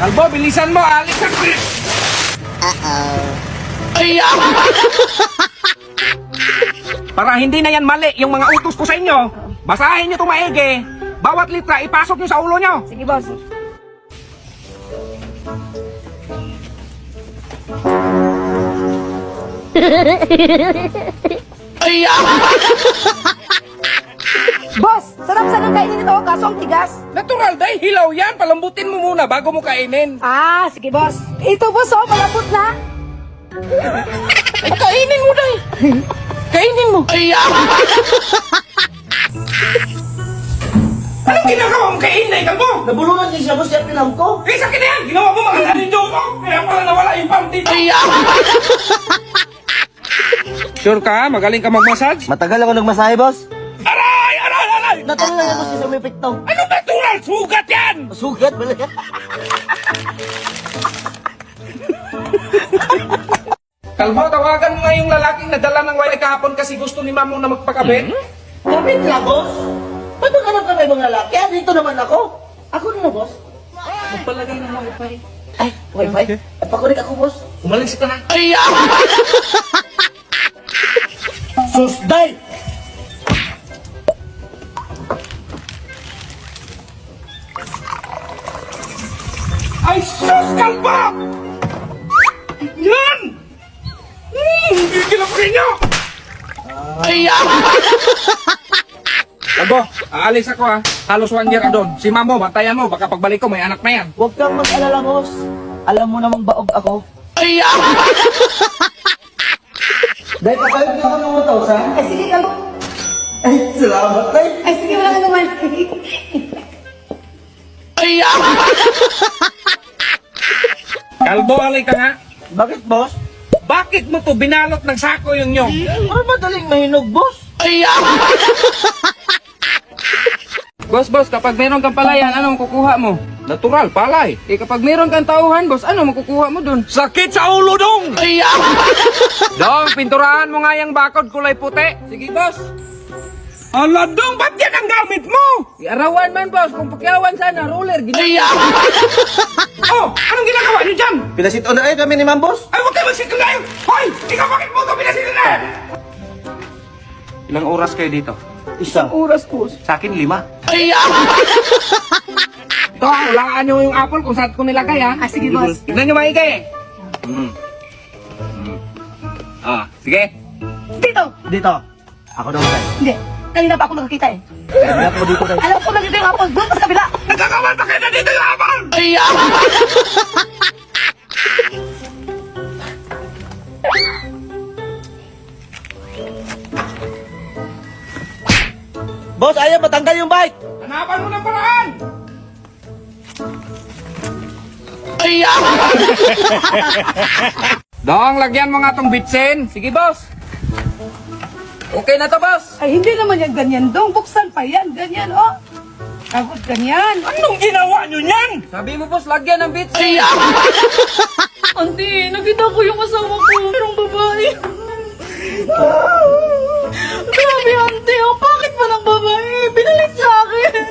Kalbo, bilisan mo, alis ka. Ay, para hindi na yan mali yung mga utos ko sa inyo, basahin nyo itong maigi. Bawat litra, ipasok nyo sa ulo nyo. Sige, boss. Ay, Boss, sarap sana kainin ito, kaso ang tigas. natural, dahil hilaw yan. Palambutin mo muna bago mo kainin. Ah, sige, boss. Ito, boss, oh, malambot na. Ay, kainin mo, day. Kainin mo. Ay, anong ginagawa mo kainin, Kalbo? Nabulungan din siya, boss, kaya pinam ko. Eh, sa akin na yan. Ginawa mo mga nanindyo ko. Kaya pala nawala yung pump dito. Ay, sure ka? Magaling ka mag-massage? Matagal ako nagmasahe, boss. Aray! Aray! Aray! Natuloy lang yan, boss, sa may pekto. Ano natural? Sugat yan! Sugat, wala. Kalbo, tawagan mo nga yung lalaking nadala ng wire kahapon kasi gusto ni mamo na magpakabit. Kapit lang, boss. Ba't maghanap ka may mga lalaki? Ah, dito naman ako. Ako na, boss. Magpalagay ng wifi. Ay, wifi. Ay, pakunik ako, boss. Umalis ka na. Ay, Susday! Ay, sus, Kalbo! Yan! Gigil ako ninyo! Ay, Kalbo, aalis ako ha. Halos 1 year doon. Si mamo, bantayan mo. Baka pagbalik ko, may anak na yan. Huwag kang mag-alala, boss. Alam mo namang baog ako. Ay, Dahil kapayag niyo ako ng 1,000. Ay, sige, kalbo. Ay, salamat, tay. Ay, sige, wala ka naman. Ay, Kalbo, alay ka nga. Bakit, boss? Bakit mo to binalot ng sako yung nyong? Ano madaling mahinog, boss? Ay, Boss, kapag meron kang palayan, anong kukuha mo? Natural, palay. Eh, kapag meron kang tauhan, boss, ano makukuha mo dun? Sakit sa ulo, dong! Ay, Dong, pinturahan mo nga yung bakod kulay puti. Sige, boss. Ala, dong, ba't yan ang gamit mo? Arawan man, boss. Kung pakyawan sana, roller, ginaya. Oh, anong ginagawa niyo dyan? Pinasito na kayo kami ni ma'am, boss. Ay, huwag kayo magsito na yun! Hoy! Ikaw, bakit mo ito pinasito na? Ilang oras kayo dito? Isang. Oras, boss. Sa akin, 5. Ay, ito, hulaan nyo yung apple kung saan ko nilagay, ha? Ah, sige, boss. Tignan nyo maigi. Sige. Dito. Dito. Ako daw, tay. Hindi. Kanina pa ako nakakita eh. Kaya ako dito, tay. Alam ko na dito yung apple. Doon pa sa kabila. Nagkakawal pa kayo na dito yung apple! Ay, Boss, ayaw matanggal yung bike. hanapan mo ng paraan! Ay, Dong, lagyan mo nga tong bitsin. Sige, boss. Okay na to, boss. Ay, hindi naman yan ganyan, dong. Buksan pa yan. Ganyan, oh. Agad ganyan. Anong ginawa nyo niyan? Sabi mo, boss, lagyan ng bitsin. Auntie, nakita ko yung asawa ko. Merong babae. Grabe, auntie. Oh, bakit pa ng babae? Binalit sa akin.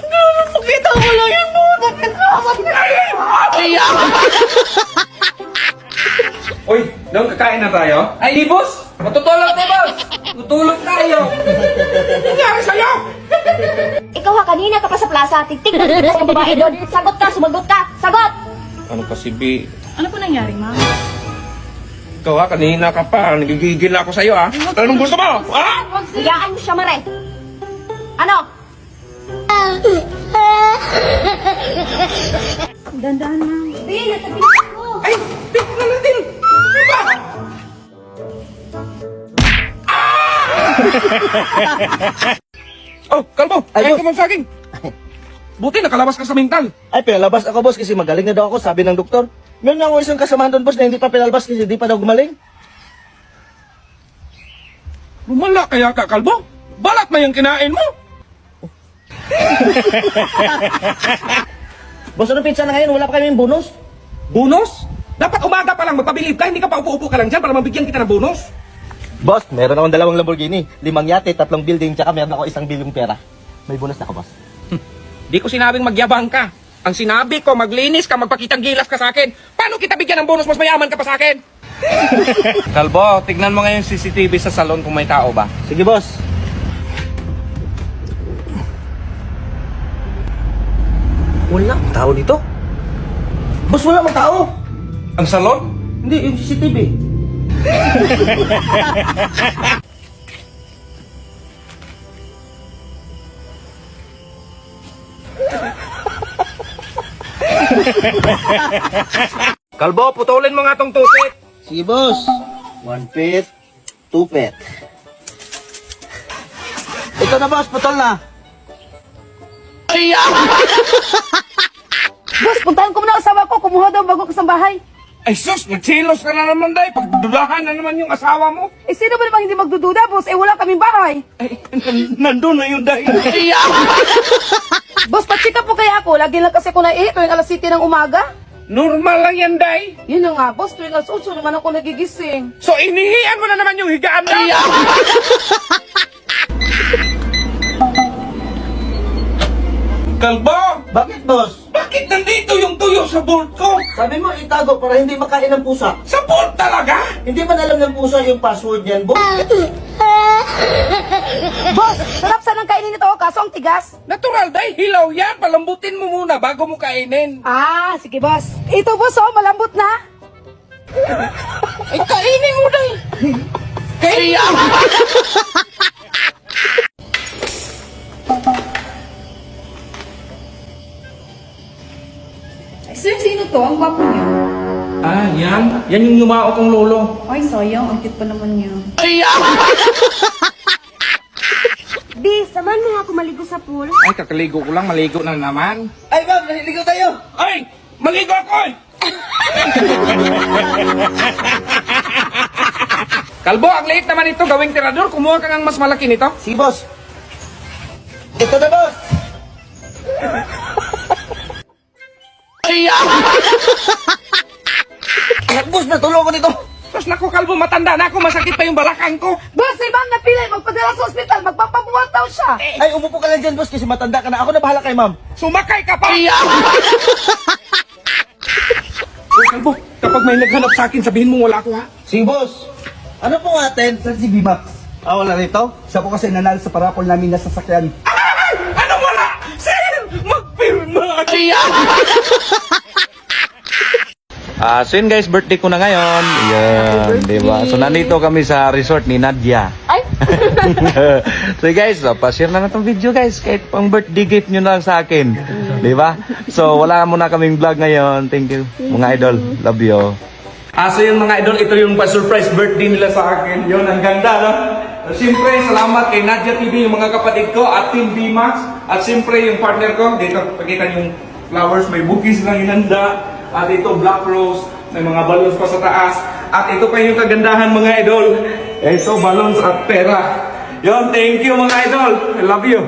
Grabe, makita ko lang yung buta. Uy, Dong, kakain na tayo? Ay, di, boss. Matutulog na, boss. Tutulog tayo. Ano nangyari sa'yo? Ikaw ha, kanina ka pa sa plaza, titik na titik ng babae doon. Sagot ka, sumagot ka, sagot! Ano kasi, B? Ano po nangyari, ma? Ikaw ha, kanina ka pa. Nagigigil ako sa'yo, ha? Anong gusto mo? Ha? Hayaan mo siya, Mare. Ano? Dandahan, ma. Hindi, natabi ako. Ay, tignan natin. Diba? Oh, Kalbo, Ay, ayaw boss. ka magsaging. Buti nakalabas ka sa mental. Ay, pinalabas ako, boss, kasi magaling na daw ako, sabi ng doktor. Meron nga ako isang kasamahan doon, boss, na hindi pa pinalabas kasi hindi pa daw gumaling. Lumala kaya ka, Kalbo? Balat na yung kinain mo. Boss, anong pizza na ngayon? Wala pa kaming bonus. Bonus? Dapat umaga pa lang magpabilib ka, hindi ka pa upo-upo ka lang dyan para mabigyan kita ng bonus. Boss, meron akong 2 Lamborghini, 5 yate, 3 building, tsaka meron ako 1 bilyong pera. May bonus na ako, boss. Di ko sinabing magyabang ka. Ang sinabi ko, maglinis ka, magpakitang gilas ka sa akin. Paano kita bigyan ng bonus? Mas mayaman ka pa sa akin. Kalbo, tignan mo ngayon CCTV sa salon kung may tao ba. Sige, boss. Wala mang tao dito. Boss, wala mang tao. Ang salon? Hindi, yung CCTV. Kalbo, putulin mo nga tong tupit. Sige, boss. 1 pet, 2 pet. Ito na, boss. Putol na. Boss, puntahan ko muna ang asawa ko. Kumuha daw bago ka sa bahay. Ay sus, nagsilos ka na naman day. Pagdudahan na naman yung asawa mo. Eh, sino ba namang hindi magdududa, boss? Eh, wala kaming bahay. Ay, nandun na yung day. Boss, pa-check up po kaya ako. Lagi lang kasi ko na tuwing alas 7 ng umaga. Normal lang yan, day. Yun na nga, boss. Tuwing alas 8 naman ako nagigising. So, inihian mo na naman yung higaan mo. Kalbo, Bakit, boss? bakit nandito yung tuyo sa bolt ko? Sabi mo itago para hindi makain ng pusa. Sa bolt talaga? Hindi man alam ng pusa yung password niyan, boss. Boss, sarap sanang kainin ito. Kaso ang tigas. Natural, day. Hilaw yan. Palambutin mo muna bago mo kainin. Ah, sige, boss. Ito, boss, oh. Malambot na. Ay, kainin mo, day. Kainin. Sir, sino to? Ang gwapo niyo. Ah, yan. Yan yung yumao kong lolo. Ay, sayang. Ang cute pa naman niya. Bi, samahan mo nga ako maligo sa pool. Ay, kakaligo ko lang. Maligo na naman. Ay, ma'am, naliligaw tayo. Ay! Maligo ako! Ay! Kalbo, ang liit naman ito. Gawing tirador. Kumuha ka ng mas malaki nito. Sige, boss. Ito na, boss. Boss, matulong ko dito. Tapos naku, Kalbo, matanda na ako. Masakit pa yung balakang ko. Boss, si ma'am napilay. Magpadala sa ospital. Magpapabuhat daw siya. Ay, umupo ka lang dyan, boss, kasi matanda ka na. Ako na bahala kay ma'am. Sumakay ka pa! Uy, Kalbo, kapag may naghanap sa akin, sabihin mo wala ako, ha? Sige, boss. Ano po nga, Ten? Sir, si B-Max. Wala rito? Siya po kasi nanalo sa parapol namin na sasakyan. Ay! Anong wala? Sir! Magpirma! So yun guys, birthday ko na ngayon. Yan, di ba? So nandito kami sa resort ni Nadia. Ay! So guys, pa-share na itong video guys. Kahit pang birthday gift nyo na lang sa akin. Di ba? So wala muna kaming vlog ngayon. Thank you mga idol. Love you. So yun mga idol, ito yung pa-surprise birthday nila sa akin. Yun, ang ganda, no? Siyempre, salamat kay Nadia TV, yung mga kapatid ko, at Team VMAX. At siyempre, yung partner ko, dito, pakita yung flowers, may bouquets lang inanda. At ito, black rose, may mga balloons pa sa taas. At ito pa yung kagandahan mga idol. Ito, balloons at pera. Yun, thank you mga idol. I love you.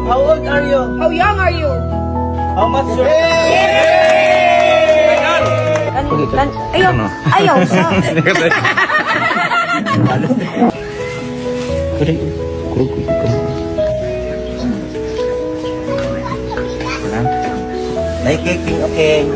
How old are you? How young are you? How much your... Ayaw. Ayaw. Naikiking, okay.